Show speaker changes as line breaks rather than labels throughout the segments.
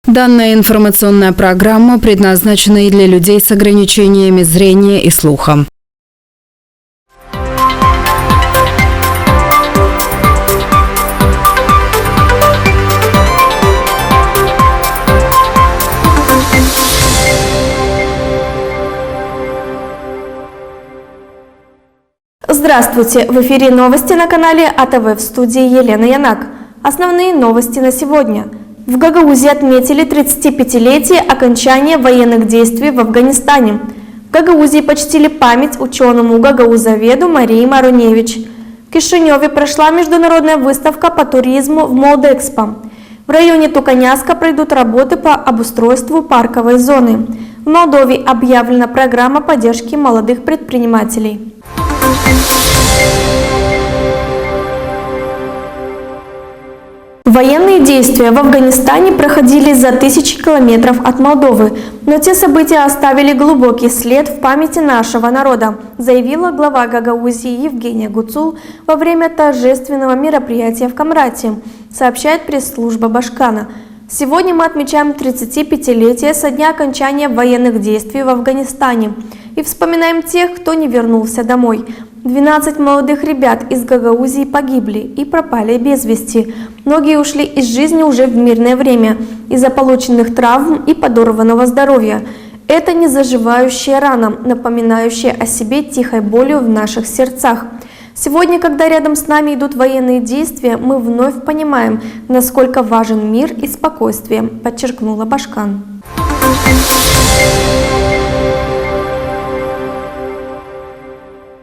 Данная информационная программа предназначена и для людей с ограничениями зрения и слуха.
Здравствуйте! В эфире новости на канале АТВ, в студии Елена Янак. Основные новости на сегодня. В Гагаузии отметили 35-летие окончания военных действий в Афганистане. В Гагаузии почтили память ученому гагаузоведу Марии Маруневич. В Кишиневе прошла международная выставка по туризму в Молдэкспо. В районе Туканяска пройдут работы по обустройству парковой зоны. В Молдове объявлена программа поддержки молодых предпринимателей. Военные действия в Афганистане проходили за тысячи километров от Молдовы, но те события оставили глубокий след в памяти нашего народа, заявила глава Гагаузии Евгения Гуцул во время торжественного мероприятия в Камрате, сообщает пресс-служба Башкана. Сегодня мы отмечаем 35-летие со дня окончания военных действий в Афганистане и вспоминаем тех, кто не вернулся домой. 12 молодых ребят из Гагаузии погибли и пропали без вести. Многие ушли из жизни уже в мирное время из-за полученных травм и подорванного здоровья. Это незаживающая рана, напоминающая о себе тихой болью в наших сердцах. Сегодня, когда рядом с нами идут военные действия, мы вновь понимаем, насколько важен мир и спокойствие, подчеркнула Башкан.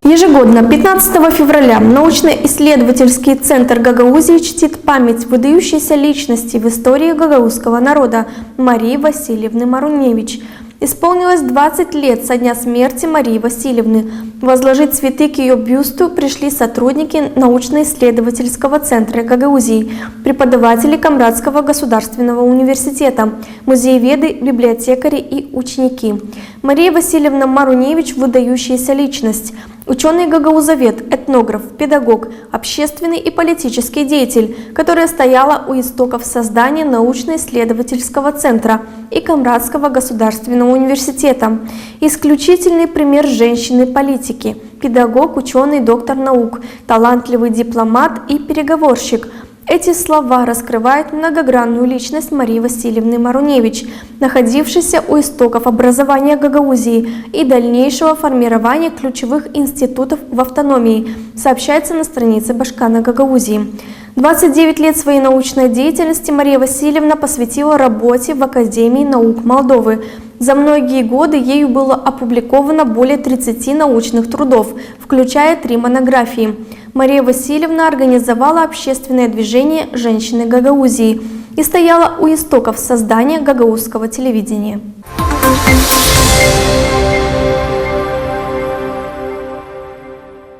Ежегодно 15 февраля научно-исследовательский центр Гагаузии чтит память выдающейся личности в истории гагаузского народа Марии Васильевны Маруневич. Исполнилось 20 лет со дня смерти Марии Васильевны. Возложить цветы к ее бюсту пришли сотрудники научно-исследовательского центра Гагаузии, преподаватели Камрадского государственного университета, музееведы, библиотекари и ученики. Мария Васильевна Маруневич – выдающаяся личность. Ученый-гагаузовед, этнограф, педагог, общественный и политический деятель, которая стояла у истоков создания научно-исследовательского центра и Камрадского государственного университета. Исключительный пример женщины-политики, педагог, ученый, доктор наук, талантливый дипломат и переговорщик. Эти слова раскрывают многогранную личность Марии Васильевны Маруневич, находившейся у истоков образования Гагаузии и дальнейшего формирования ключевых институтов в автономии, сообщается на странице Башкана Гагаузии. 29 лет своей научной деятельности Мария Васильевна посвятила работе в Академии наук Молдовы. За многие годы ею было опубликовано более 30 научных трудов, включая 3 монографии. Мария Васильевна организовала общественное движение «Женщины Гагаузии» и стояла у истоков создания гагаузского телевидения.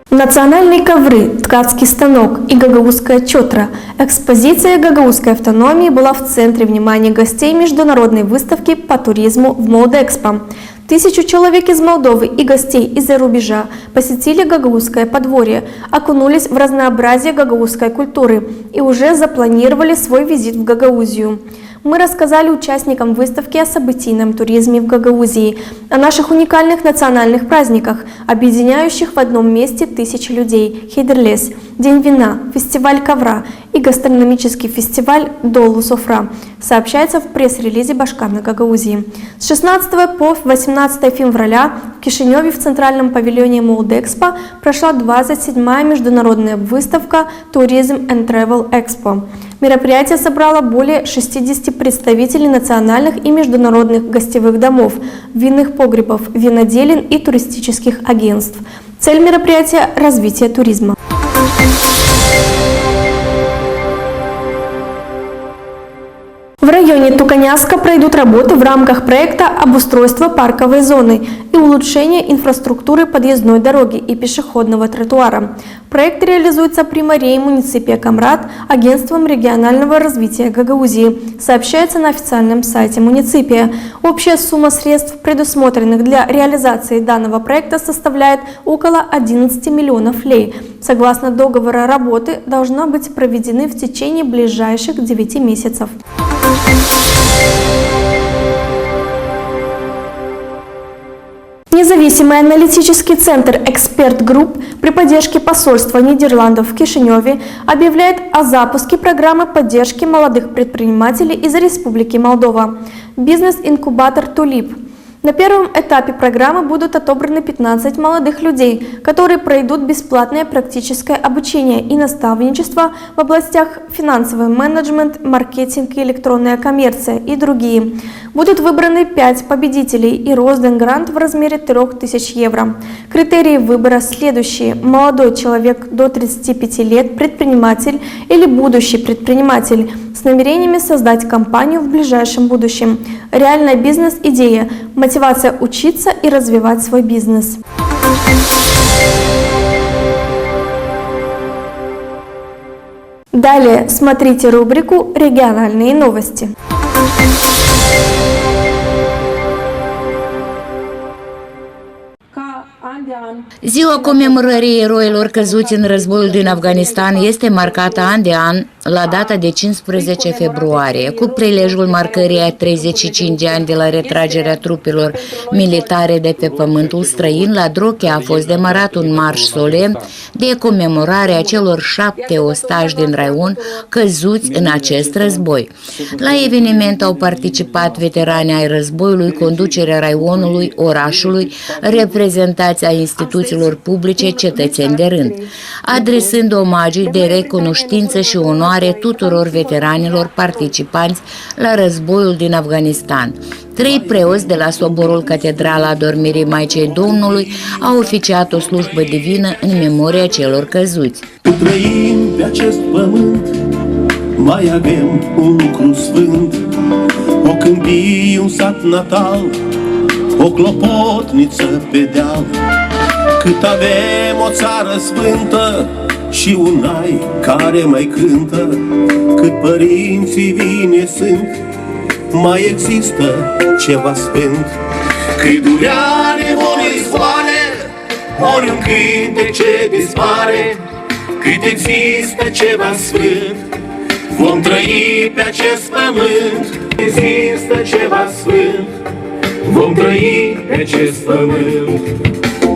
Национальные ковры, ткацкий станок и гагаузская чотра. Экспозиция гагаузской автономии была в центре внимания гостей международной выставки по туризму в Молдэкспо. 1000 человек из Молдовы и гостей из-за рубежа посетили гагаузское подворье, окунулись в разнообразие гагаузской культуры и уже запланировали свой визит в Гагаузию. Мы рассказали участникам выставки о событийном туризме в Гагаузии, о наших уникальных национальных праздниках, объединяющих в одном месте тысячи людей – Хейдерлес, День вина, фестиваль ковра и гастрономический фестиваль Долу Софра, сообщается в пресс-релизе Башкана Гагаузии. С 16 по 18 февраля в Кишиневе в центральном павильоне Молдэкспо прошла 27-я международная выставка Tourism and Travel Expo. Мероприятие собрало более 60 представителей национальных и международных гостевых домов, винных погребов, виноделин и туристических агентств. Цель мероприятия – развитие туризма. В районе Туканяска пройдут работы в рамках проекта обустройства парковой зоны. и улучшение инфраструктуры подъездной дороги и пешеходного тротуара. Проект реализуется при мэрии муниципия Камрад, агентством регионального развития Гагаузии, сообщается на официальном сайте муниципия. Общая сумма средств, предусмотренных для реализации данного проекта, составляет около 11 миллионов лей. Согласно договора работы, должны быть проведены в течение ближайших 9 месяцев. Независимый аналитический центр «Эксперт Групп» при поддержке посольства Нидерландов в Кишиневе объявляет о запуске программы поддержки молодых предпринимателей из Республики Молдова «Бизнес-инкубатор Тулип». На первом этапе программы будут отобраны 15 молодых людей, которые пройдут бесплатное практическое обучение и наставничество в областях финансовый менеджмент, маркетинг и электронная коммерция и другие. Будут выбраны 5 победителей и роздан грант в размере 3000 евро. Критерии выбора следующие. Молодой человек до 35 лет, предприниматель или будущий предприниматель с намерениями создать компанию в ближайшем будущем. Реальная бизнес-идея, мотивация учиться и развивать свой бизнес. Далее смотрите рубрику «Региональные новости».
Ziua comemorării eroilor căzuți în războiul din Afganistan este marcată an de an la data de 15 februarie, cu prilejul marcării a 35 de ani de la retragerea trupelor militare de pe pământul străin. La Droche a fost demarat un marș solemn de comemorare a celor 7 ostași din raion căzuți în acest război. La eveniment au participat veterani ai războiului, conducerea raionului, orașului, reprezentanți ai instituțiilor publice, cetățeni de rând, adresând omagii de recunoștință și onoare tuturor veteranilor participanți la războiul din Afganistan. 3 preoți de la soborul Catedrala Adormirii Maicei Domnului au oficiat o slujbă divină în memoria celor căzuți.
Cât trăim pe acest pământ, mai avem un lucru sfânt, o câmpie, un sat natal, o clopotniță pe deal. Cât avem o țară sfântă și un ai care mai cântă, cât părinții vine sunt, mai există ceva sfânt. Cât durea nevoie izvoare, ori un cântec ce dispare, cât există ceva sfânt, vom trăi pe acest pământ. Există ceva sfânt, vom trăi pe acest pământ.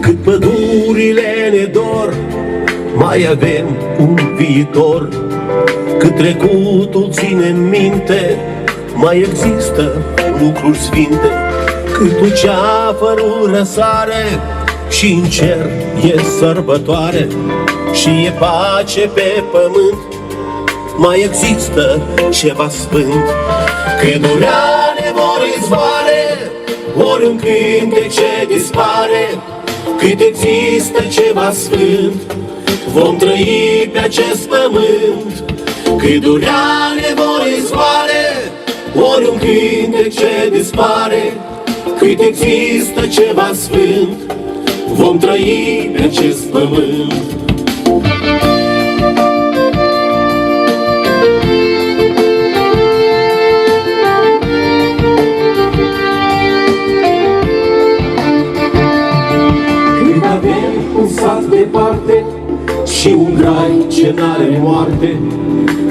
Cât pădurile ne dor, mai avem un viitor. Cât trecutul ține minte, mai există lucruri sfinte. Cât luceafărul răsare și în cer e sărbătoare și e pace pe pământ, mai există ceva sfânt. Cât durea ne vor izvoare, ori un cântec ce dispare, cât există ceva sfânt, vom trăi pe acest pământ. Cât durea ne vor izvoare, ori un cântec ce dispare, cât există ceva sfânt, vom trăi pe acest pământ. Departe și un grai ce n-are moarte,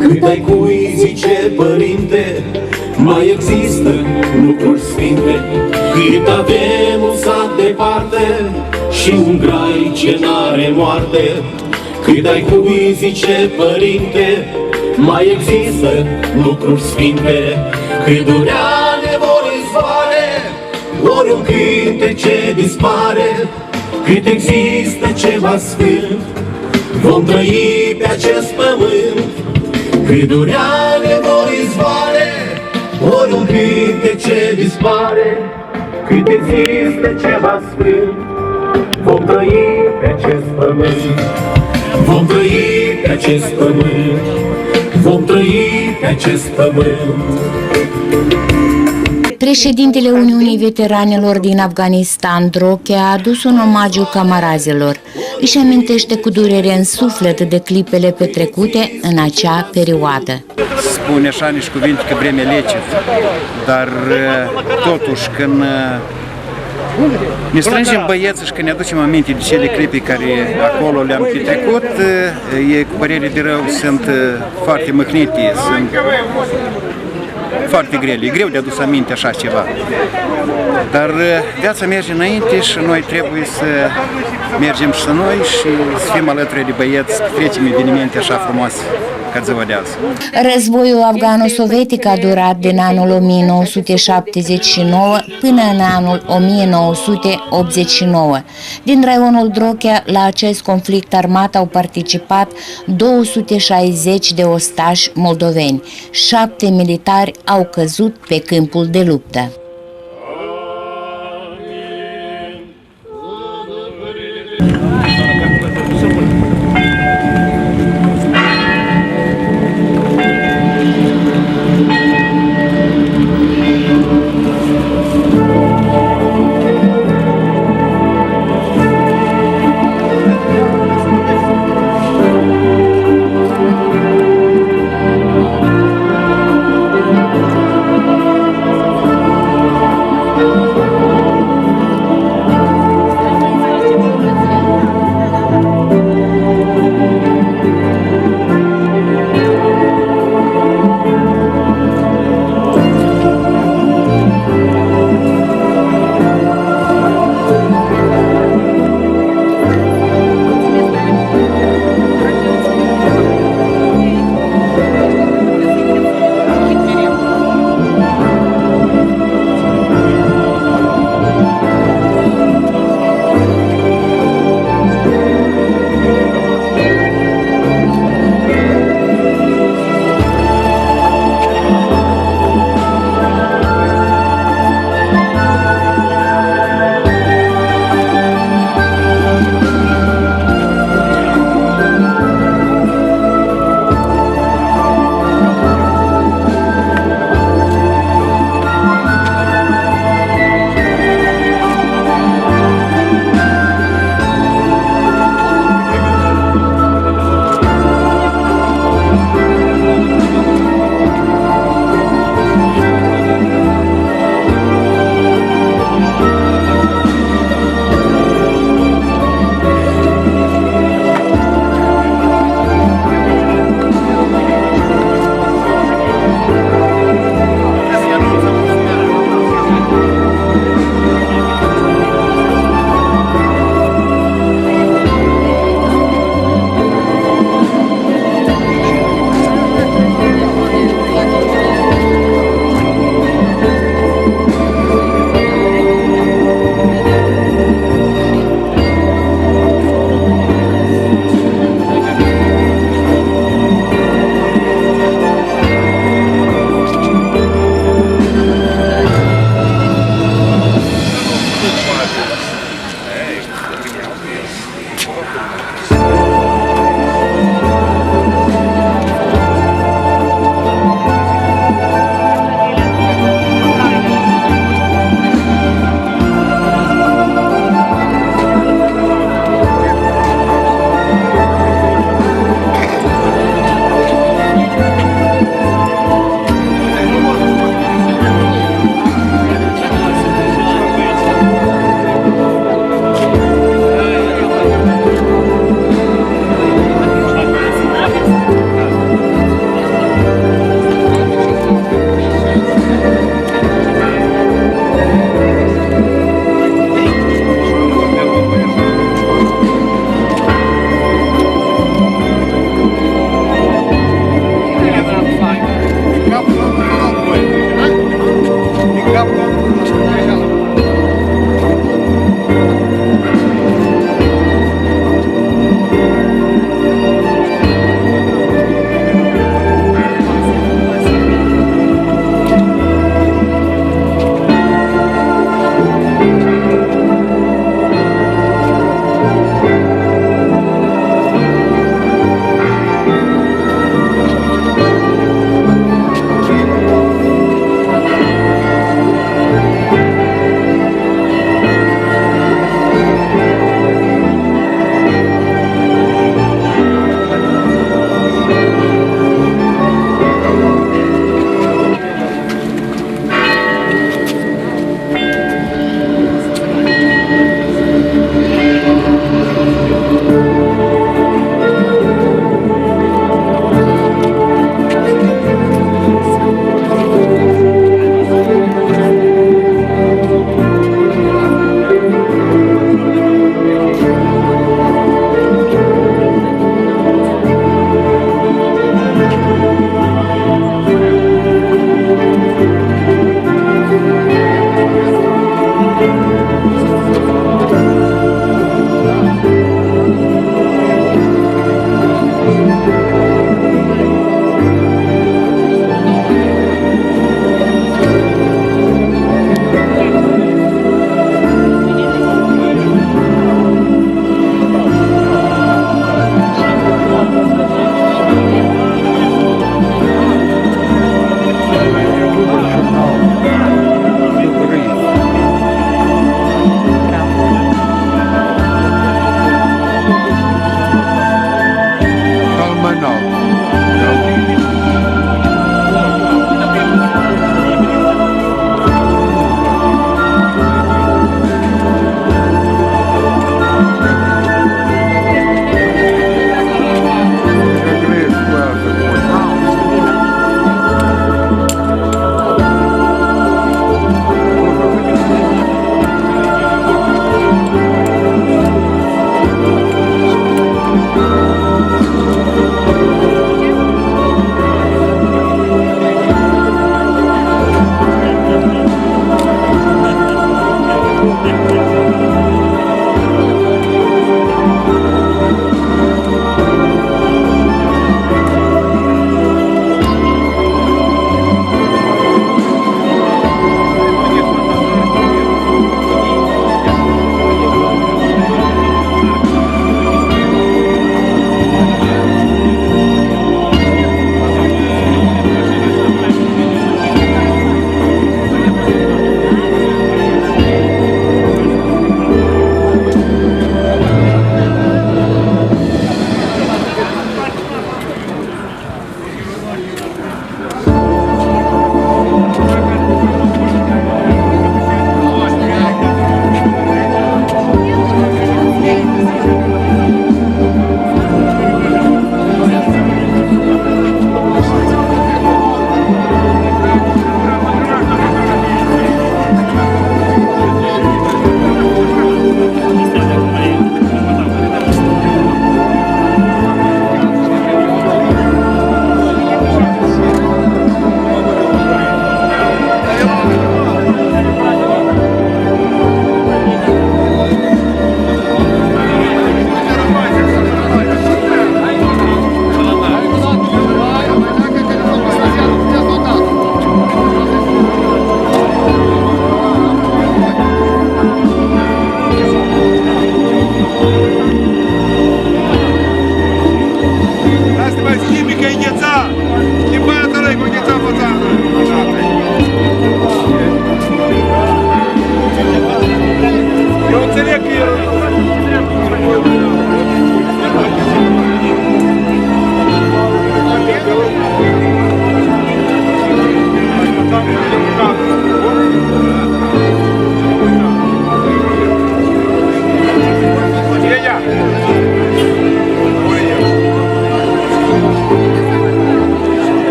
cât ai cui zice părinte, mai există lucruri sfinte. Cât avem un sat departe și un grai ce n-are moarte, cât ai cui zice părinte, mai există lucruri sfinte. Cât durea nevoie izvoare, ori un cântec ce dispare, cât există ceva sfânt, vom trăi pe acest pământ. Cât durea nevoie izvoare, ori un cântec ce dispare, cât există ceva sfânt, vom trăi pe acest pământ. Vom trăi pe acest pământ, vom trăi pe acest pământ.
Președintele Uniunii Veteranilor din Afganistan, Droche, a adus un omagiu camarazilor. Își amintește cu durere în suflet de clipele petrecute în acea perioadă.
Spune așa niște cuvinte că vremea lece, dar totuși când ne strângem băieți și când ne aducem aminte de cele clipe care acolo le-am petrecut, e cu părere de rău, sunt foarte mâhnite, sunt foarte grele. E greu de adus aminte așa ceva. Dar viața merge înainte și noi trebuie să mergem și noi și să fim alături de băieți, să trecem evenimente așa frumoase ca ziua de azi.
Războiul afgano-sovietic a durat din anul 1979 până în anul 1989. Din raionul Drochea, la acest conflict armat au participat 260 de ostași moldoveni. 7 militari au căzut pe câmpul de luptă.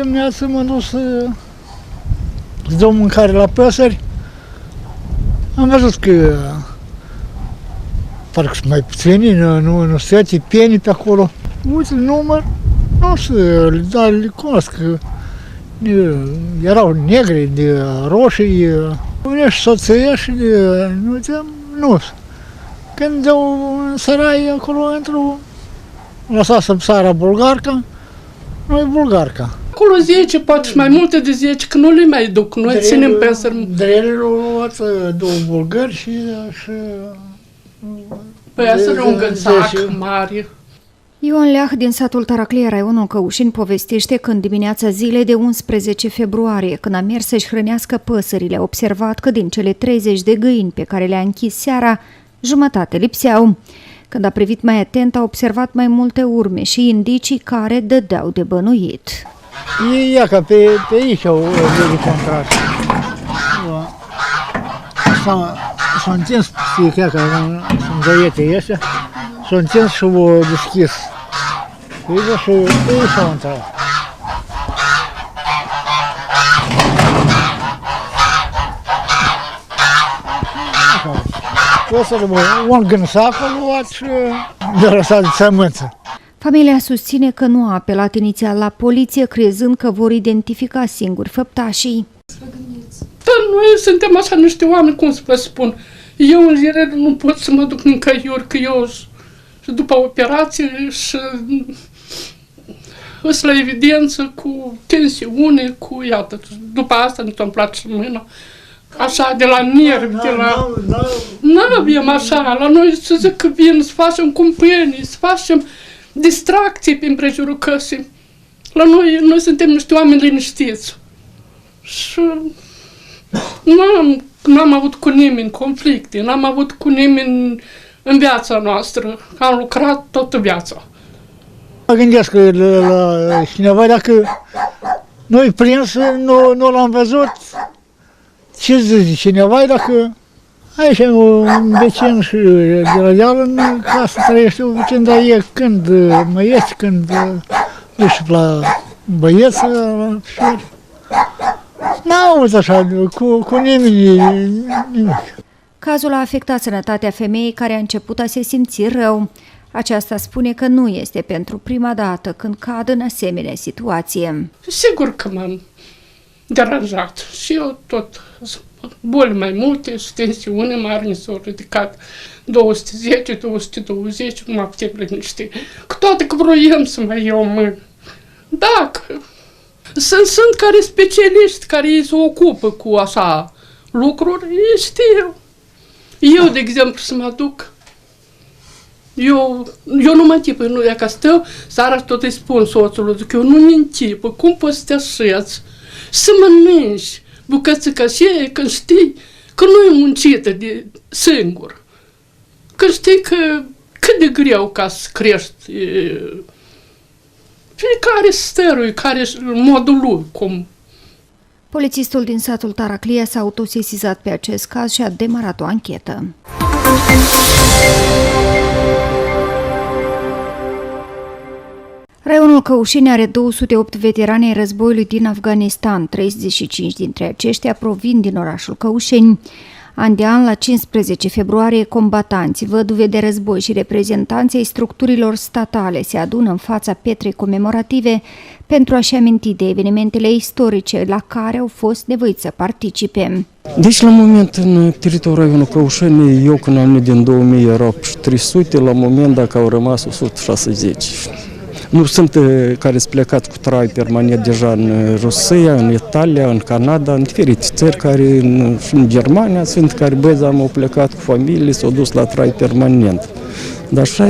dimineață m-am dus să dau mâncare la păsări. Am văzut că parcă sunt mai puțini, nu sete, pieni pe acolo. Uite, număr, nu știu, dar le cunosc că erau negri, de roșii, unii și soție și nu. Când dau în sărai acolo, lăsasem sara bulgarca, nu e bulgarca.
Acolo 10, poate și mai multe de 10, că nu le mai duc, noi ținem păsări.
Drelele au luat două bulgări și
Păsări un gățac mare.
Ioan Leah din satul Taraclie, raionul Căușeni, povestește că în dimineața zilei de 11 februarie, când a mers să-și hrănească păsările, a observat că din cele 30 de găini pe care le-a închis seara, jumătate lipseau. Când a privit mai atent, a observat mai multe urme și indicii care dădeau de bănuit.
Ia ca pe aici au intrat. S-a întins fiecare, sunt găiete astea, s-a întins și au deschis. Și ei s-au intrat. Un gânsac a luat și de lăsat de țămânță.
Familia susține că nu a apelat inițial la poliție, crezând că vor identifica singuri făptașii.
Dar noi suntem așa niște oameni, cum să vă spun. Eu în zile nu pot să mă duc nicăiuri, că eu și după operație și îs la evidență cu tensiune, cu iată. După asta ne-a întâmplat și mâna. Așa, de la nervi, de la... Nu avem așa, la noi să zic că vin să facem cumpănii, să facem distracții prin prejurul căsii. La noi suntem niște oameni liniștiți. Și n-am avut cu nimeni conflicte, n-am avut cu nimeni în viața noastră. Am lucrat toată viața.
Mă gândesc la cineva, dacă noi prins, nu l-am văzut, ce zice cineva, dacă aici un vecin și de la deal în casă trăiește un vecin, dar e când mă iese, când duce la băieță, la fiori. N-am așa, cu nimic.
Cazul a afectat sănătatea femeii care a început a se simți rău. Aceasta spune că nu este pentru prima dată când cad în asemenea situație.
Sigur că m-am deranjat și eu tot boli mai multe și tensiune mari, s-au ridicat 210, 220, nu mă putem liniști. Cu toate că vroiam să mai iau în mână. Dacă sunt care specialiști care ei se ocupă cu așa lucruri, ei știu. Eu, de exemplu, să mă duc, eu nu mă închipă, nu, dacă stau, seara tot îi spun soțului, zic, eu nu mă închipă, cum poți să te așezi, să mănânci bucățica aceea, când știi că nu e muncită de singur, când știi că cât de greu ca să crești, fiecare stărui, care modul lui, cum.
Polițistul din satul Taraclia s-a autosesizat pe acest caz și a demarat o anchetă. Raionul Căușeni are 208 veterani ai războiului din Afganistan. 35 dintre aceștia provin din orașul Căușeni. An de an, la 15 februarie, combatanți, văduve de război și reprezentanții structurilor statale se adună în fața pietrei comemorative pentru a-și aminti de evenimentele istorice la care au fost nevoiți să participe.
Deci, la moment, în teritoriul raionului Căușeni, eu când am venit din 2000 erau 300, la moment, dacă au rămas 160. Nu sunt care sunt plecat cu trai permanent deja în Rusia, în Italia, în Canada, în diferite țări, care în Germania sunt care băieți au plecat cu familie, s-au dus la trai permanent. Dar așa,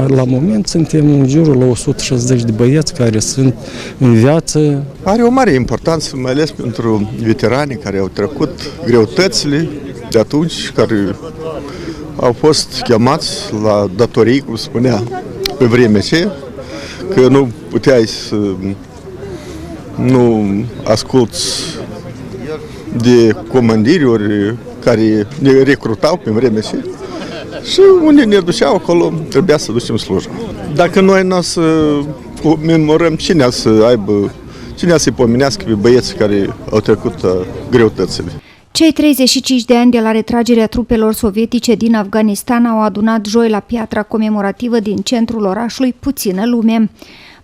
la moment, suntem în jurul la 160 de băieți care sunt în viață.
Are o mare importanță, mai ales pentru veteranii care au trecut greutățile de atunci, care au fost chemați la datorii, cum spunea, pe vremea aceea, că nu puteai să nu asculți de comandiri ori care ne recrutau pe vremea aceea. Și unde ne duceau acolo, trebuia să ducem slujba. Dacă noi nu o să comemorăm, cine să aibă cineva să-i pomenească pe băieții care au trecut greutățile.
Cei 35 de ani de la retragerea trupelor sovietice din Afganistan au adunat joi la piatra comemorativă din centrul orașului puțină lume.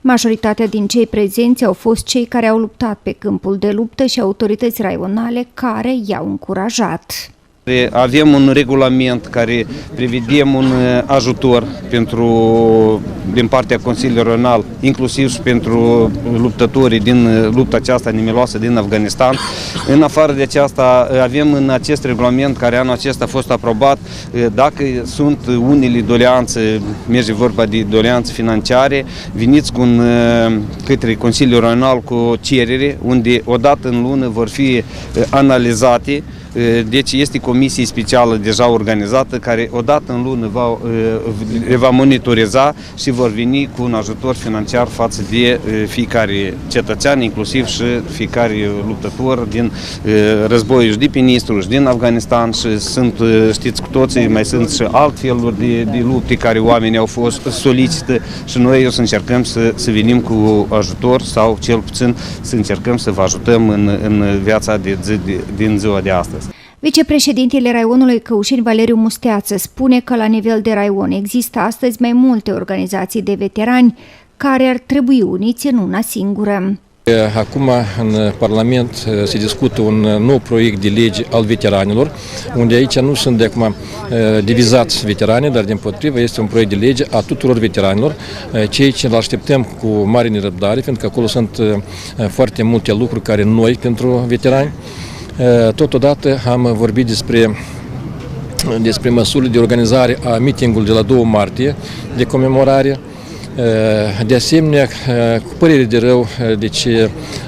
Majoritatea din cei prezenți au fost cei care au luptat pe câmpul de luptă și autorități raionale care i-au încurajat.
Avem un regulament care prevedem un ajutor din partea Consiliului Raional, inclusiv și pentru luptătorii din lupta aceasta nemiloasă din Afganistan. În afară de aceasta, avem în acest regulament, care anul acesta a fost aprobat, dacă sunt unele doleanțe, merge vorba de doleanțe financiare, veniți către Consiliul Raional cu cerere, unde odată în lună vor fi analizate. Deci este comisie specială deja organizată care odată în lună va monitoriza și vor veni cu un ajutor financiar față de fiecare cetățean, inclusiv și fiecare luptător din războiul și de pe Nistru și din Afganistan și știți cu toții, mai sunt și alt feluri de lupte care oamenii au fost solicită și noi o să încercăm să venim cu ajutor sau cel puțin să încercăm să vă ajutăm în viața din ziua de astăzi.
Vicepreședintele raionului Căușeni, Valeriu Musteață, spune că la nivel de raion există astăzi mai multe organizații de veterani care ar trebui uniți în una singură.
Acum în Parlament se discută un nou proiect de lege al veteranilor, unde aici nu sunt de acum divizați veteranii, dar dimpotrivă este un proiect de lege a tuturor veteranilor, cei ce îl așteptăm cu mare nerăbdare, pentru că acolo sunt foarte multe lucruri care noi pentru veterani. Totodată am vorbit despre măsurile de organizare a meetingului de la 2 martie de comemorare. De asemenea, cu părere de rău, deci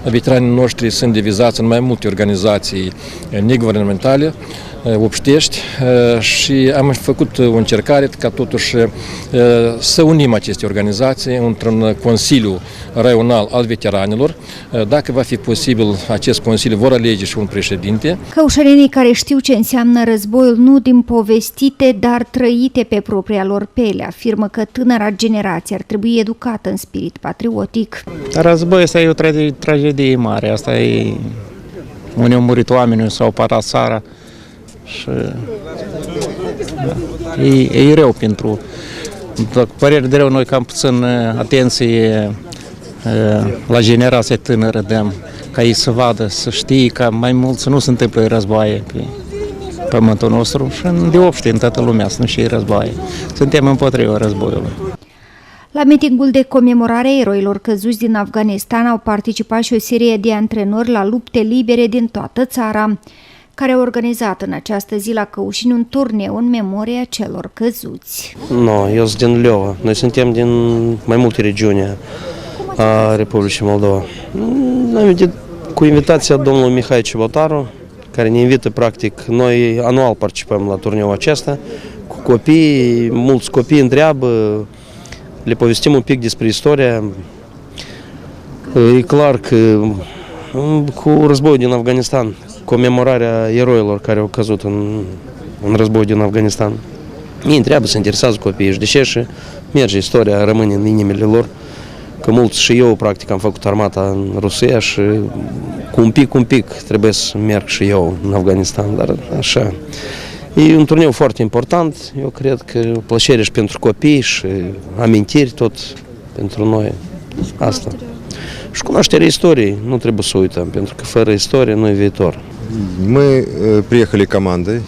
veteranii noștri sunt divizați în mai multe organizații neguvernamentale, obștești, și am făcut o încercare ca totuși să unim aceste organizații într-un Consiliu Raional al Veteranilor. Dacă va fi posibil, acest Consiliu vor alege și un președinte.
Căușărenii care știu ce înseamnă războiul nu din povestite, dar trăite pe propria lor pele, afirmă că tânăra generație ar trebui educată în spirit patriotic.
Războiul ăsta e o tragedie mare, asta e unde au murit oamenii, s-au apărat țara. Și e rău pentru, părere de rău, noi cam puțin atenție la generația tânără dăm, ca ei să vadă, să știe că mai mult să nu se întâmplă războaie pe pământul nostru și de obște în toată lumea să nu știe războaie. Suntem împotriva războiului.
La mitingul de comemorare a eroilor căzuți din Afganistan au participat și o serie de antrenori la lupte libere din toată țara, care au organizat în această zi la Căușeni un turneu în memoria celor căzuți.
Eu sunt din Leova. Noi suntem din mai multe regiuni a Republicii Moldova. Noi cu invitația domnului Mihai Cibotaru, care ne invită practic, noi anual participăm la turneul acesta, cu copii, mulți copii întreabă, le povestim un pic despre istoria. E clar că cu războiul din Afganistan, comemorarea eroilor care au căzut în război din Afganistan. Ei întreabă, se interesează copiii și de ce și merge istoria, rămâne în inimile lor. Că mulți și eu, practic, am făcut armata în Rusia și cu un pic trebuie să merg și eu în Afganistan, dar așa. E un turneu foarte important, eu cred că o plăcere și pentru copii și amintiri tot pentru noi, asta. Și cunoașterea историей, nu trebuie să uităm, pentru că fără istorie nu e viitor.
Мы приехали командой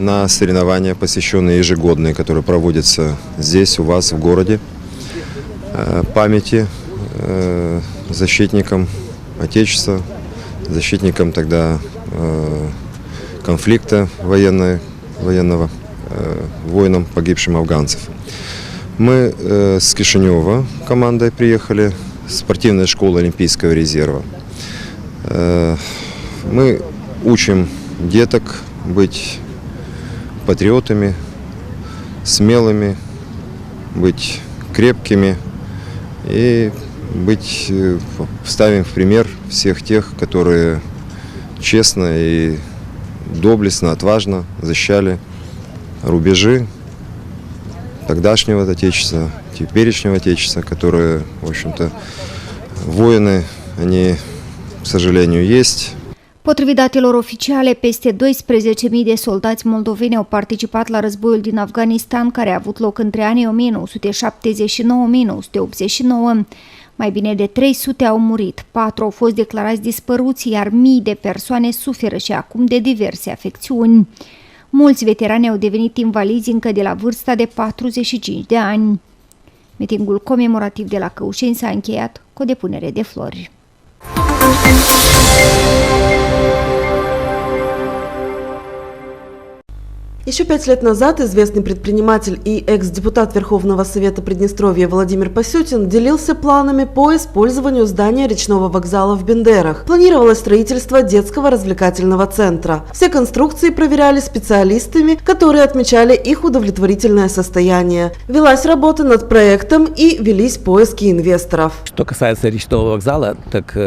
на соревнования, посвященные ежегодные, которые проводятся здесь, у вас, в городе, памяти защитникам Отечества, защитникам тогда конфликта военного, воинам, погибшим афганцев. Мы с Кишинева командой приехали, спортивная школа Олимпийского резерва. Мы учим деток быть патриотами, смелыми, быть крепкими и ставим в пример всех тех, которые честно и доблестно, отважно защищали рубежи тогдашнего Отечества, теперешнего Отечества, которые, в общем-то, воины, они сожалению, есть.
Potrivit datelor oficiale, peste 12.000 de soldați moldoveni au participat la războiul din Afganistan, care a avut loc între anii 1979-1989. Mai bine de 300 au murit, 4 au fost declarați dispăruți, iar mii de persoane suferă și acum de diverse afecțiuni. Mulți veterani au devenit invalizi încă de la vârsta de 45 de ani. Mitingul comemorativ de la Căușeni s-a încheiat cu o depunere de flori.
Еще 5 лет назад известный предприниматель и экс-депутат Верховного Совета Приднестровья Владимир Пасютин делился планами по использованию здания речного вокзала в Бендерах. Планировалось строительство детского развлекательного центра. Все конструкции проверяли специалистами, которые отмечали их удовлетворительное состояние. Велась работа над проектом и велись поиски инвесторов.
Что касается речного вокзала, так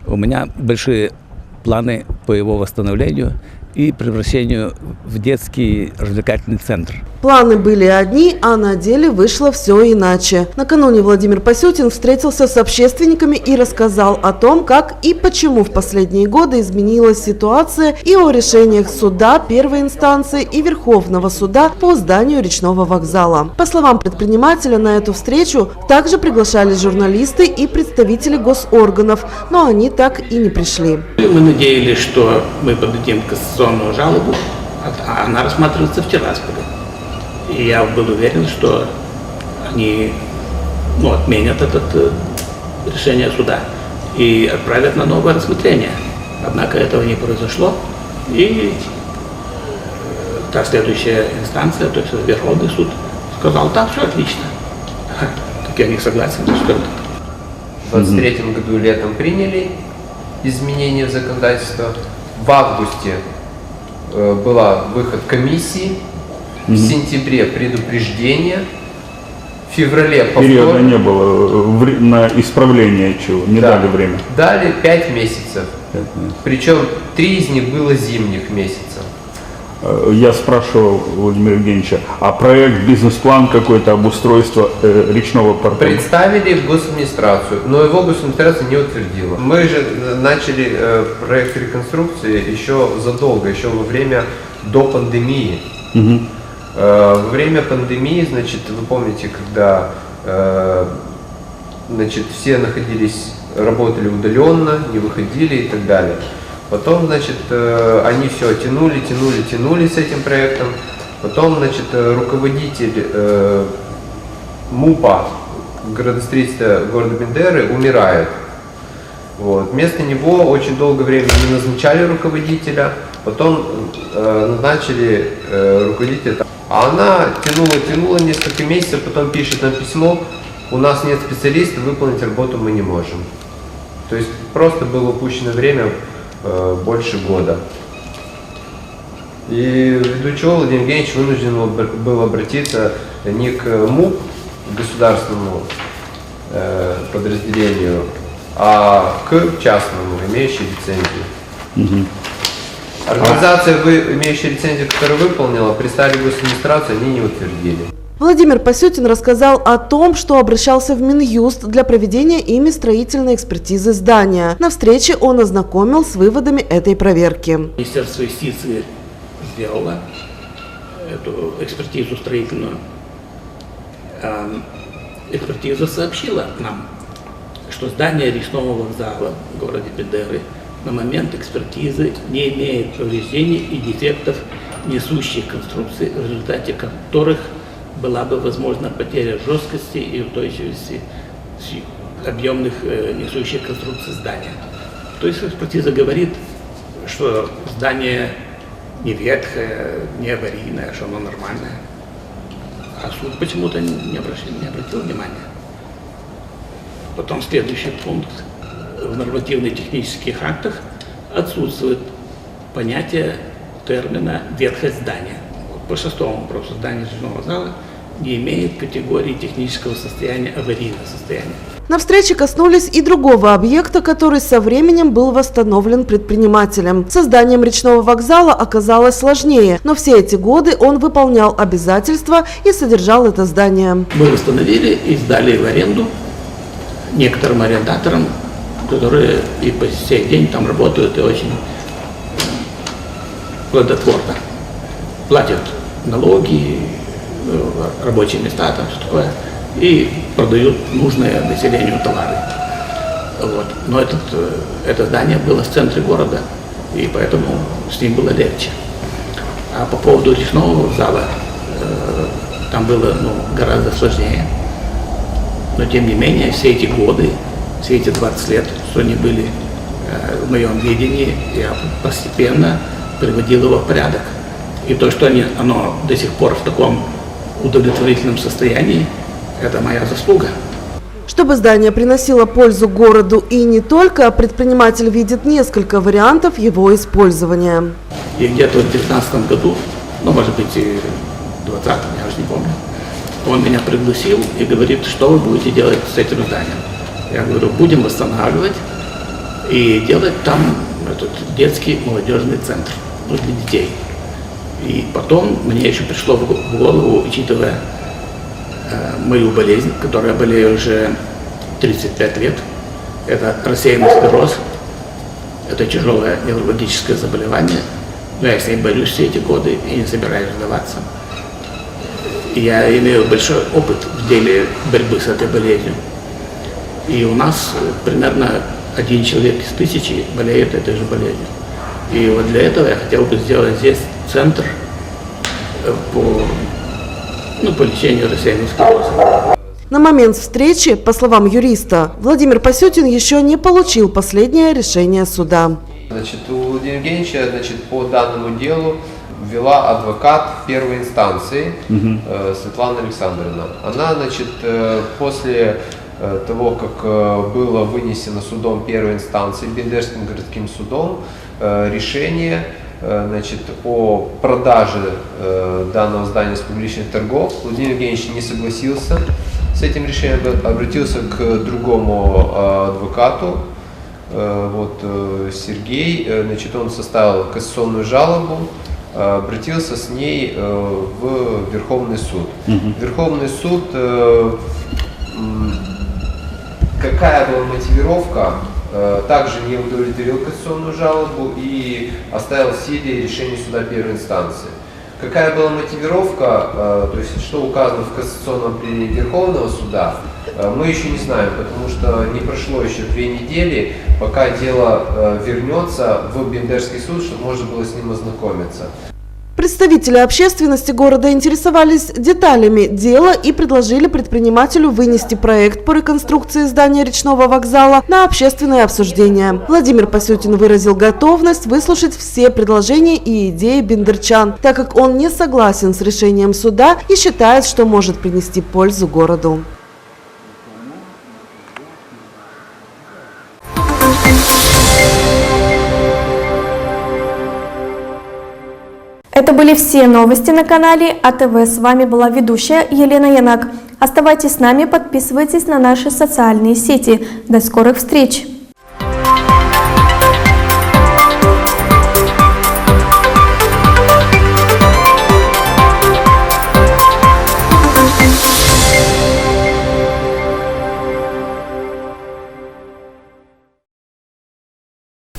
у меня большие планы по его восстановлению и превращению в детский развлекательный центр.
Планы были одни, а на деле вышло все иначе. Накануне Владимир Пасютин встретился с общественниками и рассказал о том, как и почему в последние годы изменилась ситуация и о решениях суда первой инстанции и Верховного суда по зданию речного вокзала. По словам предпринимателя, на эту встречу также приглашались журналисты и представители госорганов, но они так и не пришли.
Мы надеялись, что мы подадим кассационную жалобу, а она рассматривается в Тирасполе. И я был уверен, что они отменят это решение суда и отправят на новое рассмотрение. Однако этого не произошло. И та следующая инстанция, то есть Верховный суд, сказал, да, все отлично. Так я не согласен, что это.
В 2023 году летом приняли изменения в законодательство. В августе был выход комиссии. В сентябре предупреждение, в феврале повтор.
Периода не было на исправление чего, не дали время.
Дали 5 месяцев. Причем 3 из них было зимних месяцев.
Я спрашивал Владимира Евгеньевича, а проект, бизнес-план какой-то обустройства речного порта?
Представили в госадминистрацию, но его госадминистрация не утвердила. Мы же начали проект реконструкции еще задолго, еще во время до пандемии. Во время пандемии, значит, вы помните, когда все работали удаленно, не выходили и так далее. Потом, значит, они все тянули с этим проектом. Потом, значит, руководитель МУПа градостроительства города Бендеры умирает. Вот. Вместо него очень долгое время не назначали руководителя, потом назначили руководителя. А она тянула несколько месяцев, потом пишет нам письмо, у нас нет специалистов, выполнить работу мы не можем. То есть просто было упущено время больше года. И ввиду чего Владимир Евгеньевич вынужден был обратиться не к МУП, государственному подразделению, а к частному, имеющей лицензию. Организация, имеющая лицензию, которая выполнила, пристали в госадминистрацию, они не утвердили.
Владимир Пасютин рассказал о том, что обращался в Минюст для проведения ими строительной экспертизы здания. На встрече он ознакомил с выводами этой проверки.
Министерство юстиции сделало эту экспертизу строительную. Экспертиза сообщила нам, что здание речного вокзала в городе Бендеры на момент экспертизы не имеет повреждений и дефектов несущих конструкций, в результате которых была бы возможна потеря жесткости и устойчивости объемных несущих конструкций здания. То есть экспертиза говорит, что здание не ветхое, не аварийное, что оно нормальное. А суд почему-то не обратил внимания. Потом следующий пункт. В нормативно-технических актах отсутствует понятие термина «ветхость здания». По шестому вопросу, здание речного зала не имеет категории технического состояния, аварийного состояния.
На встрече коснулись и другого объекта, который со временем был восстановлен предпринимателем. Созданием речного вокзала оказалось сложнее, но все эти годы он выполнял обязательства и содержал это здание.
Мы восстановили и сдали в аренду некоторым арендаторам
которые и по сей день там работают и очень плодотворно. Платят налоги, рабочие места, там все такое, и продают нужные населению товары. Вот. Но это здание было в центре города, и поэтому с ним было легче. А по поводу речного вокзала, там было гораздо сложнее. Но тем не менее, все эти годы, все эти 20 лет, что они были в моем видении, я постепенно приводил его в порядок. И то, что оно до сих пор в таком удовлетворительном состоянии, это моя заслуга.
Чтобы здание приносило пользу городу и не только, предприниматель видит несколько вариантов его использования.
И где-то в 2019 году, может быть и в 2020, я уже не помню, он меня пригласил и говорит, что вы будете делать с этим зданием. Я говорю, будем восстанавливать и делать там этот детский молодежный центр для детей. И потом мне еще пришло в голову, учитывая мою болезнь, которой я болею уже 35 лет, это рассеянный склероз, это тяжелое неврологическое заболевание, но я с ней борюсь все эти годы и не собираюсь сдаваться. И я имею большой опыт в деле борьбы с этой болезнью. И у нас примерно 1 человек из 1000 болеет этой же болезнью. И вот для этого я хотел бы сделать здесь центр по лечению рассеянного склероза.
На момент встречи, по словам юриста, Владимир Пасютин еще не получил последнее решение суда.
У Владимира Евгеньевича по данному делу ввела адвокат первой инстанции Светлана Александровна. Она после того, как было вынесено судом первой инстанции, Бендерским городским судом, решение о продаже данного здания с публичных торгов, Владимир Евгеньевич не согласился с этим решением, обратился к другому адвокату, Сергей, он составил кассационную жалобу, обратился с ней в Верховный суд. Верховный суд, какая была мотивировка, также не удовлетворил кассационную жалобу и оставил в силе решение суда первой инстанции. Какая была мотивировка, то есть что указано в кассационном определении Верховного суда, мы еще не знаем, потому что не прошло еще 2 недели, пока дело вернется в Бендерский суд, чтобы можно было с ним ознакомиться.
Представители общественности города интересовались деталями дела и предложили предпринимателю вынести проект по реконструкции здания речного вокзала на общественное обсуждение. Владимир Пасютин выразил готовность выслушать все предложения и идеи бендерчан, так как он не согласен с решением суда и считает, что может принести пользу городу.
Это были все новости на канале АТВ. С вами была ведущая Елена Янак. Оставайтесь с нами, подписывайтесь на наши социальные сети. До скорых встреч!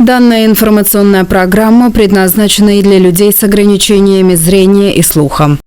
Данная информационная программа предназначена и для людей с ограничениями зрения и слуха.